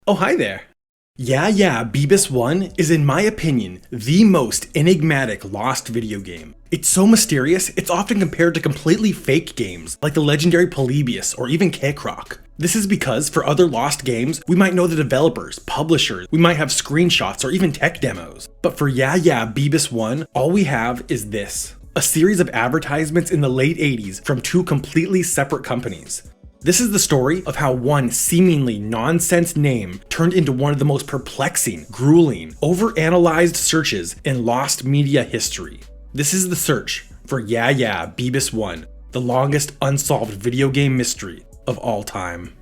Oh, hi there. Yeah Yeah Beebiss 1 is, in my opinion, the most enigmatic lost video game. It's so mysterious, it's often compared to completely fake games like the legendary Polybius or even K-Croc. This is because for other lost games, we might know the developers, publishers, we might have screenshots or even tech demos. But for Yeah Yeah Beebiss 1, all we have is this: a series of advertisements in the late 80s from two completely separate companies. This is the story of how one seemingly nonsense name turned into one of the most perplexing, grueling, overanalyzed searches in lost media history. This is the search for Yeah Yeah Beebiss 1, the longest unsolved video game mystery of all time.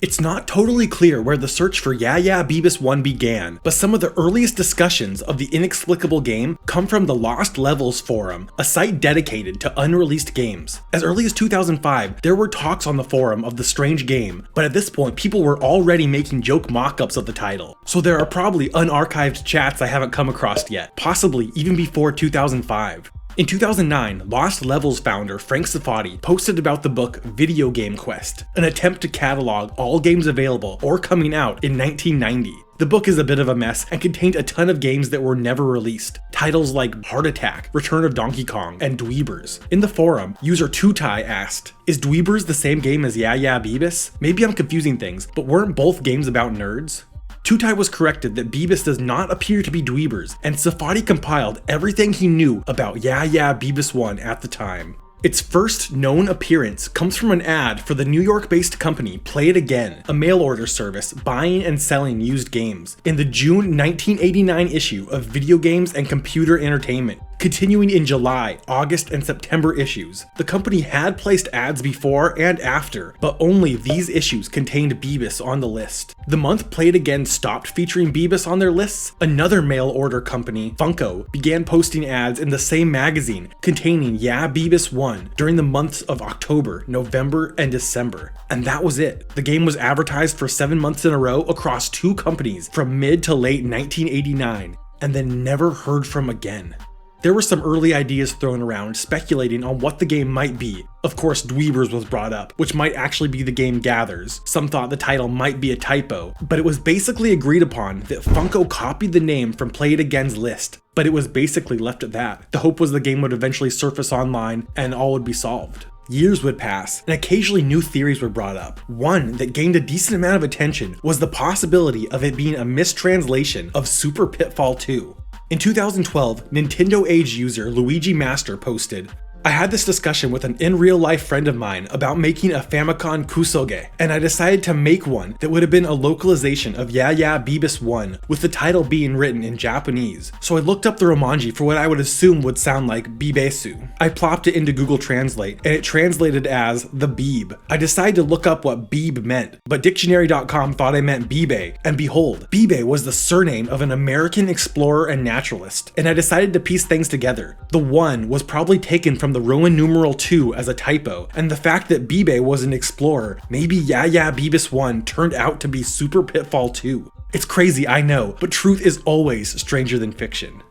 It's not totally clear where the search for Yeah Yeah Beebiss 1 began, but some of the earliest discussions of the inexplicable game come from the Lost Levels forum, a site dedicated to unreleased games. As early as 2005, there were talks on the forum of the strange game, but at this point people were already making joke mock-ups of the title. So there are probably unarchived chats I haven't come across yet, possibly even before 2005. In 2009, Lost Levels founder Frank Safati posted about the book Video Game Quest, an attempt to catalog all games available or coming out in 1990. The book is a bit of a mess and contained a ton of games that were never released. Titles like Heart Attack, Return of Donkey Kong, and Dweebers. In the forum, user Tutai asked, "Is Dweebers the same game as Yeah Yeah Beebiss? Maybe I'm confusing things, but weren't both games about nerds?" Tutai was corrected that Beebiss does not appear to be Dweebers, and Safati compiled everything he knew about Yeah Yeah Beebiss 1 at the time. Its first known appearance comes from an ad for the New York-based company Play It Again, a mail-order service buying and selling used games, in the June 1989 issue of Video Games and Computer Entertainment. Continuing in July, August, and September issues, the company had placed ads before and after, but only these issues contained Beebiss on the list. The month Play It Again stopped featuring Beebiss on their lists, another mail-order company, Funko, began posting ads in the same magazine containing Yeah Beebiss 1 during the months of October, November, and December. And that was it. The game was advertised for 7 months in a row across two companies from mid to late 1989, and then never heard from again. There were some early ideas thrown around speculating on what the game might be. Of course, Dweebers was brought up, which might actually be the game Gathers. Some thought the title might be a typo, but it was basically agreed upon that Funko copied the name from Play It Again's list. But it was basically left at that. The hope was the game would eventually surface online and all would be solved. Years would pass, and occasionally new theories were brought up. One that gained a decent amount of attention was the possibility of it being a mistranslation of Super Pitfall 2. In 2012, Nintendo Age user Luigi Master posted, "I had this discussion with an in-real-life friend of mine about making a Famicom Kusoge, and I decided to make one that would have been a localization of Yeah Yeah Beebiss 1, with the title being written in Japanese. So I looked up the Romanji for what I would assume would sound like Bibesu. I plopped it into Google Translate, and it translated as the Beebe. I decided to look up what Beebe meant, but Dictionary.com thought I meant Beebe, and behold, Beebe was the surname of an American explorer and naturalist, and I decided to piece things together. The 1 was probably taken from the Roman numeral 2 as a typo, and the fact that Beebe was an explorer, maybe Yeah Yeah Beebiss 1 turned out to be Super Pitfall 2. It's crazy, I know, but truth is always stranger than fiction."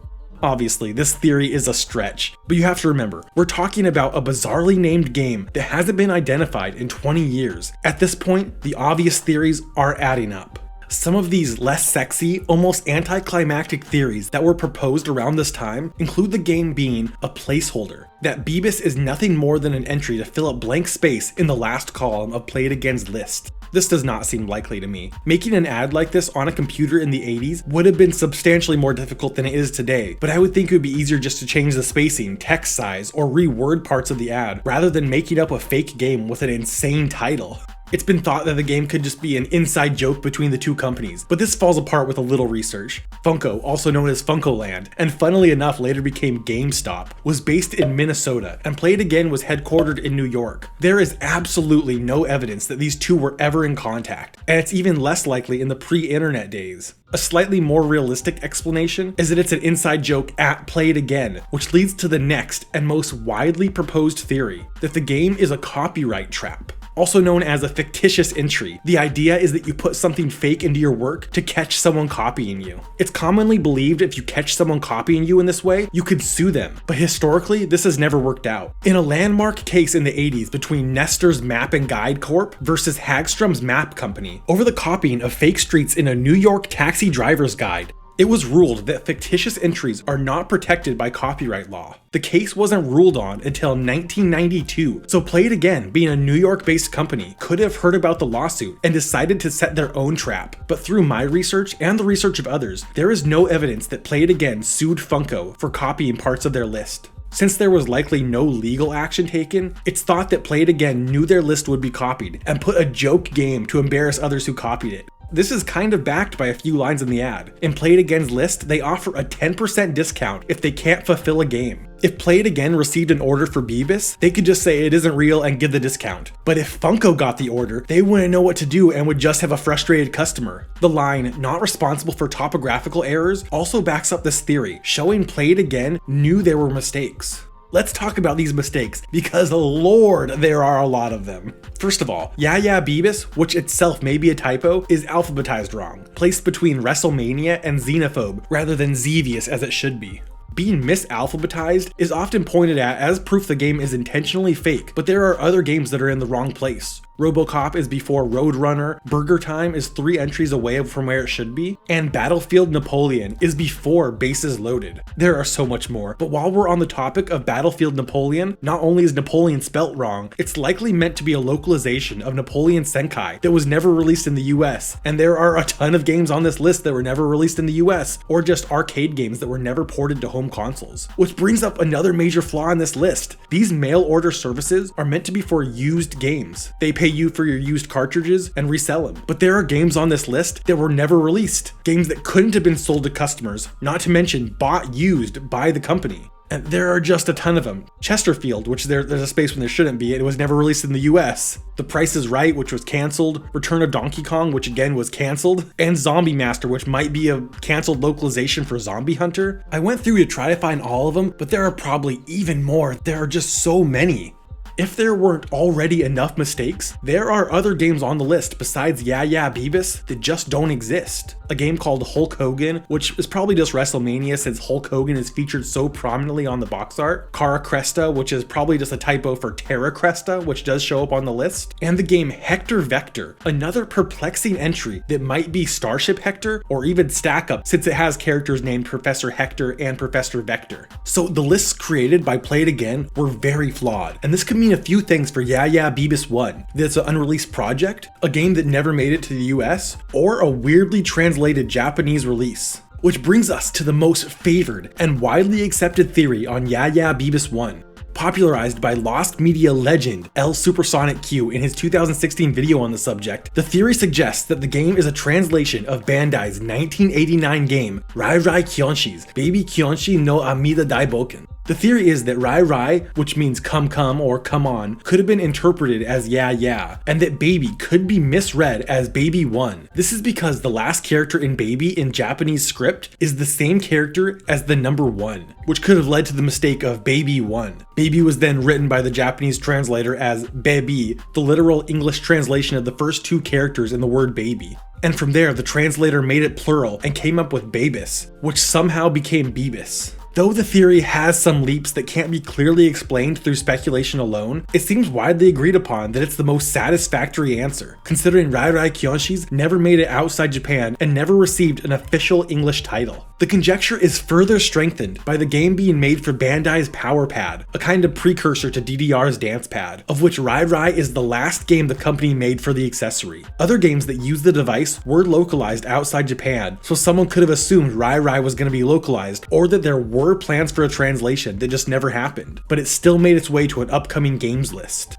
Obviously, this theory is a stretch, but you have to remember, we're talking about a bizarrely named game that hasn't been identified in 20 years. At this point, the obvious theories are adding up. Some of these less sexy, almost anticlimactic theories that were proposed around this time include the game being a placeholder, that Beebiss is nothing more than an entry to fill up blank space in the last column of Play It Again's list. This does not seem likely to me. Making an ad like this on a computer in the 80s would have been substantially more difficult than it is today, but I would think it would be easier just to change the spacing, text size, or reword parts of the ad, rather than making up a fake game with an insane title. It's been thought that the game could just be an inside joke between the two companies, but this falls apart with a little research. Funko, also known as Funkoland, and funnily enough later became GameStop, was based in Minnesota, and Play It Again was headquartered in New York. There is absolutely no evidence that these two were ever in contact, and it's even less likely in the pre-internet days. A slightly more realistic explanation is that it's an inside joke at Play It Again, which leads to the next and most widely proposed theory, that the game is a copyright trap. also known as a fictitious entry. The idea is that you put something fake into your work to catch someone copying you. It's commonly believed if you catch someone copying you in this way, you could sue them, but historically, this has never worked out. In a landmark case in the 80s between Nestor's Map and Guide Corp versus Hagstrom's Map Company over the copying of fake streets in a New York taxi driver's guide, it was ruled that fictitious entries are not protected by copyright law. The case wasn't ruled on until 1992, so Play It Again, being a New York-based company, could have heard about the lawsuit and decided to set their own trap. But through my research and the research of others, there is no evidence that Play It Again sued Funko for copying parts of their list. Since there was likely no legal action taken, it's thought that Play It Again knew their list would be copied and put a joke game to embarrass others who copied it. This is kind of backed by a few lines in the ad. In Play It Again's list, they offer a 10% discount if they can't fulfill a game. If Play It Again received an order for Beebiss, they could just say it isn't real and give the discount. But if Funko got the order, they wouldn't know what to do and would just have a frustrated customer. The line, "not responsible for topographical errors," also backs up this theory, showing Play It Again knew there were mistakes. Let's talk about these mistakes, because Lord, there are a lot of them. First of all, Yeah Yeah Beebiss, which itself may be a typo, is alphabetized wrong, placed between WrestleMania and Xenophobe rather than Xevious as it should be. Being misalphabetized is often pointed at as proof the game is intentionally fake, but there are other games that are in the wrong place. RoboCop is before Roadrunner, Burger Time is 3 entries away from where it should be, and Battlefield Napoleon is before Bases Loaded. There are so much more, but while we're on the topic of Battlefield Napoleon, not only is Napoleon spelt wrong, it's likely meant to be a localization of Napoleon Senkai that was never released in the US, and there are a ton of games on this list that were never released in the US, or just arcade games that were never ported to home consoles. Which brings up another major flaw in this list. These mail order services are meant to be for used games. They pay you for your used cartridges and resell them. But there are games on this list that were never released. Games that couldn't have been sold to customers, not to mention bought used by the company. And there are just a ton of them. Chesterfield, which there's a space when there shouldn't be, it was never released in the US. The Price is Right, which was cancelled. Return of Donkey Kong, which again was cancelled. And Zombie Master, which might be a cancelled localization for Zombie Hunter. I went through to try to find all of them, but there are probably even more. There are just so many. If there weren't already enough mistakes, there are other games on the list besides Yeah Yeah Beebiss that just don't exist. A game called Hulk Hogan, which is probably just WrestleMania since Hulk Hogan is featured so prominently on the box art. Cara Cresta, which is probably just a typo for Terra Cresta, which does show up on the list. And the game Hector Vector, another perplexing entry that might be Starship Hector or even Stack Up since it has characters named Professor Hector and Professor Vector. So the lists created by Play It Again were very flawed, and this could mean a few things for Yeah Yeah Beebiss 1. That's an unreleased project, a game that never made it to the US, or a weirdly translated Japanese release. Which brings us to the most favored and widely accepted theory on Yeah Yeah Beebiss 1. Popularized by Lost Media legend L Supersonic Q in his 2016 video on the subject, the theory suggests that the game is a translation of Bandai's 1989 game Rai Rai Kyonshi's Baby Kyonshi no Amida Daiboken. The theory is that Rai Rai, which means come come or come on, could have been interpreted as yeah yeah, and that Baby could be misread as Baby 1. This is because the last character in Baby in Japanese script is the same character as the number 1, which could have led to the mistake of Baby 1. Baby was then written by the Japanese translator as Beebe, the literal English translation of the first 2 characters in the word baby. And from there, the translator made it plural and came up with Beebiss, which somehow became Beebiss. Though the theory has some leaps that can't be clearly explained through speculation alone, it seems widely agreed upon that it's the most satisfactory answer, considering Rai Rai Kyonshi's never made it outside Japan and never received an official English title. The conjecture is further strengthened by the game being made for Bandai's Power Pad, a kind of precursor to DDR's Dance Pad, of which Rai Rai is the last game the company made for the accessory. Other games that use the device were localized outside Japan, so someone could have assumed Rai Rai was going to be localized, or that there were plans for a translation that just never happened, but it still made its way to an upcoming games list.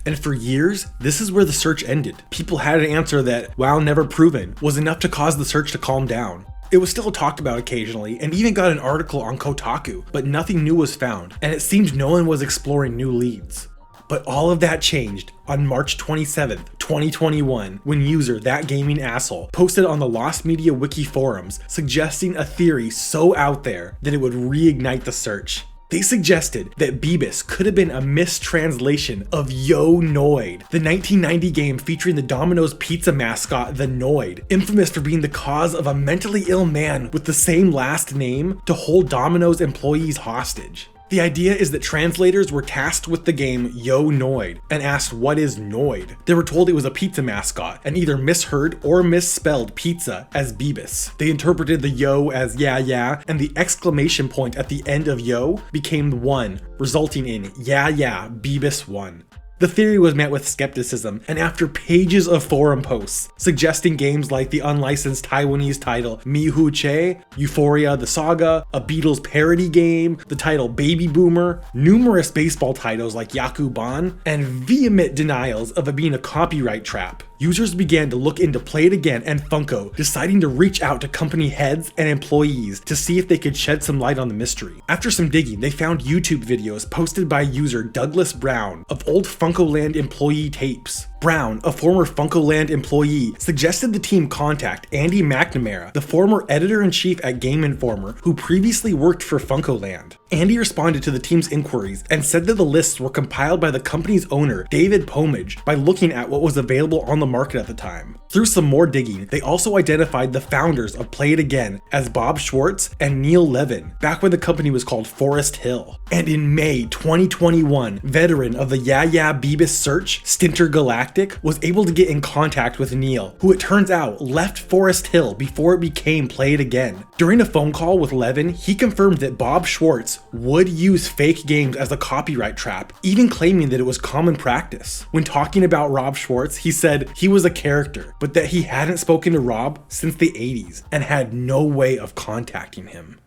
And for years, this is where the search ended. People had an answer that, while never proven, was enough to cause the search to calm down. It was still talked about occasionally, and even got an article on Kotaku, but nothing new was found, and it seemed no one was exploring new leads. But all of that changed on March 27th, 2021, when user That Gaming Asshole posted on the Lost Media Wiki forums suggesting a theory so out there that it would reignite the search. They suggested that Beebiss could have been a mistranslation of Yo Noid, the 1990 game featuring the Domino's pizza mascot, the Noid, infamous for being the cause of a mentally ill man with the same last name to hold Domino's employees hostage. The idea is that translators were tasked with the game Yo Noid and asked what is Noid. They were told it was a pizza mascot and either misheard or misspelled pizza as Beebiss. They interpreted the Yo as Yeah Yeah, and the exclamation point at the end of Yo became 1, resulting in Yeah Yeah Beebiss 1. The theory was met with skepticism, and after pages of forum posts suggesting games like the unlicensed Taiwanese title Mi Hu Che, Euphoria the Saga, a Beatles parody game, the title Baby Boomer, numerous baseball titles like Yakuban, and vehement denials of it being a copyright trap, users began to look into Play It Again and Funko, deciding to reach out to company heads and employees to see if they could shed some light on the mystery. After some digging, they found YouTube videos posted by user Douglas Brown of old Funkoland employee tapes. Brown, a former Funkoland employee, suggested the team contact Andy McNamara, the former editor-in-chief at Game Informer, who previously worked for Funkoland. Andy responded to the team's inquiries and said that the lists were compiled by the company's owner, David Pomage, by looking at what was available on the market at the time. Through some more digging, they also identified the founders of Play It Again as Bob Schwartz and Neil Levin, back when the company was called Forest Hill. And in May 2021, veteran of the Yeah Yeah Beebiss search, Stinter Galactic, was able to get in contact with Neil, who it turns out left Forest Hill before it became Play It Again. During a phone call with Levin, he confirmed that Bob Schwartz would use fake games as a copyright trap, even claiming that it was common practice. When talking about Rob Schwartz, he said he was a character, but that he hadn't spoken to Rob since the 80s and had no way of contacting him.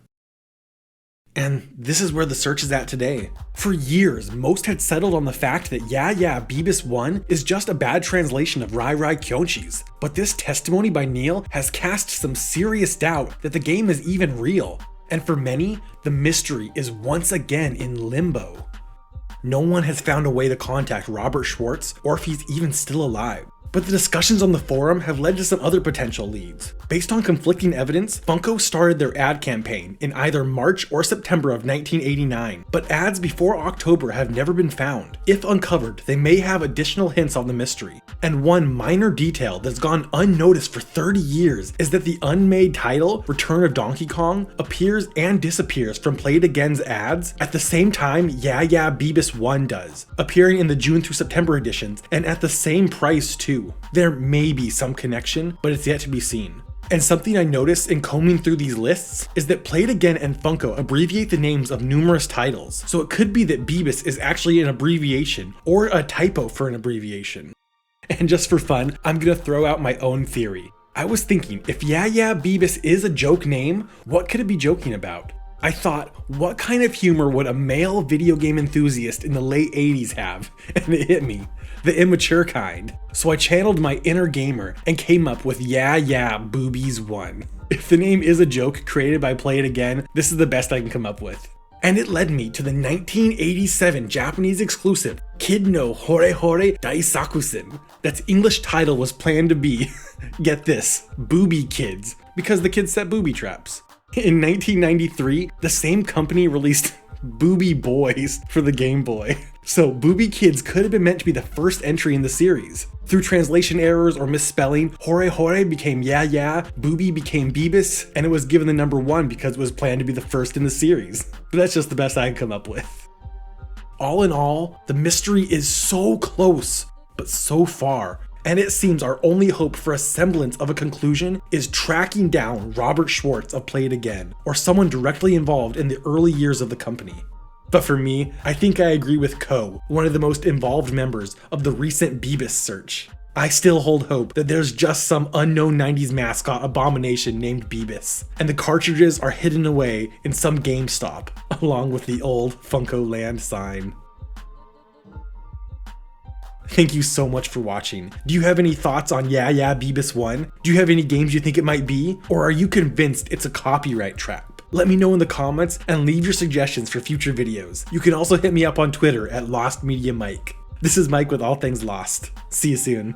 And this is where the search is at today. For years, most had settled on the fact that Yeah Yeah Beebiss 1 is just a bad translation of Rai Rai Kyonchi's, but this testimony by Neil has cast some serious doubt that the game is even real. And for many, the mystery is once again in limbo. No one has found a way to contact Robert Schwartz or if he's even still alive. But the discussions on the forum have led to some other potential leads. Based on conflicting evidence, Funko started their ad campaign in either March or September of 1989, but ads before October have never been found. If uncovered, they may have additional hints on the mystery. And one minor detail that's gone unnoticed for 30 years is that the unmade title, Return of Donkey Kong, appears and disappears from Play It Again's ads at the same time Yeah Yeah Beebiss 1 does, appearing in the June through September editions and at the same price too. There may be some connection, but it's yet to be seen. And something I noticed in combing through these lists is that Play It Again and Funko abbreviate the names of numerous titles, so it could be that Beebiss is actually an abbreviation or a typo for an abbreviation. And just for fun, I'm gonna throw out my own theory. I was thinking, if Yeah Yeah Beebiss is a joke name, what could it be joking about? I thought, what kind of humor would a male video game enthusiast in the late 80s have? And it hit me. The immature kind. So I channeled my inner gamer and came up with Yeah Yeah Boobies 1. If the name is a joke created by Play It Again, this is the best I can come up with. And it led me to the 1987 Japanese exclusive Kid no Hore Hore Daisakusen. That's English title was planned to be, get this, Booby Kids, because the kids set booby traps. In 1993, the same company released Booby Boys for the Game Boy. So Booby Kids could have been meant to be the first entry in the series. Through translation errors or misspelling, Hore Hore became Yeah Yeah, Booby became Beebiss, and it was given the number 1 because it was planned to be the first in the series. But that's just the best I can come up with. All in all, the mystery is so close, but so far, and it seems our only hope for a semblance of a conclusion is tracking down Robert Schwartz of Play It Again, or someone directly involved in the early years of the company. But for me, I think I agree with Ko, one of the most involved members of the recent Beebiss search. I still hold hope that there's just some unknown 90s mascot abomination named Beebiss, and the cartridges are hidden away in some GameStop, along with the old Funko Land sign. Thank you so much for watching. Do you have any thoughts on Yeah Yeah Beebiss 1? Do you have any games you think it might be? Or are you convinced it's a copyright trap? Let me know in the comments and leave your suggestions for future videos. You can also hit me up on Twitter at LostMediaMike. This is Mike with All Things Lost. See you soon.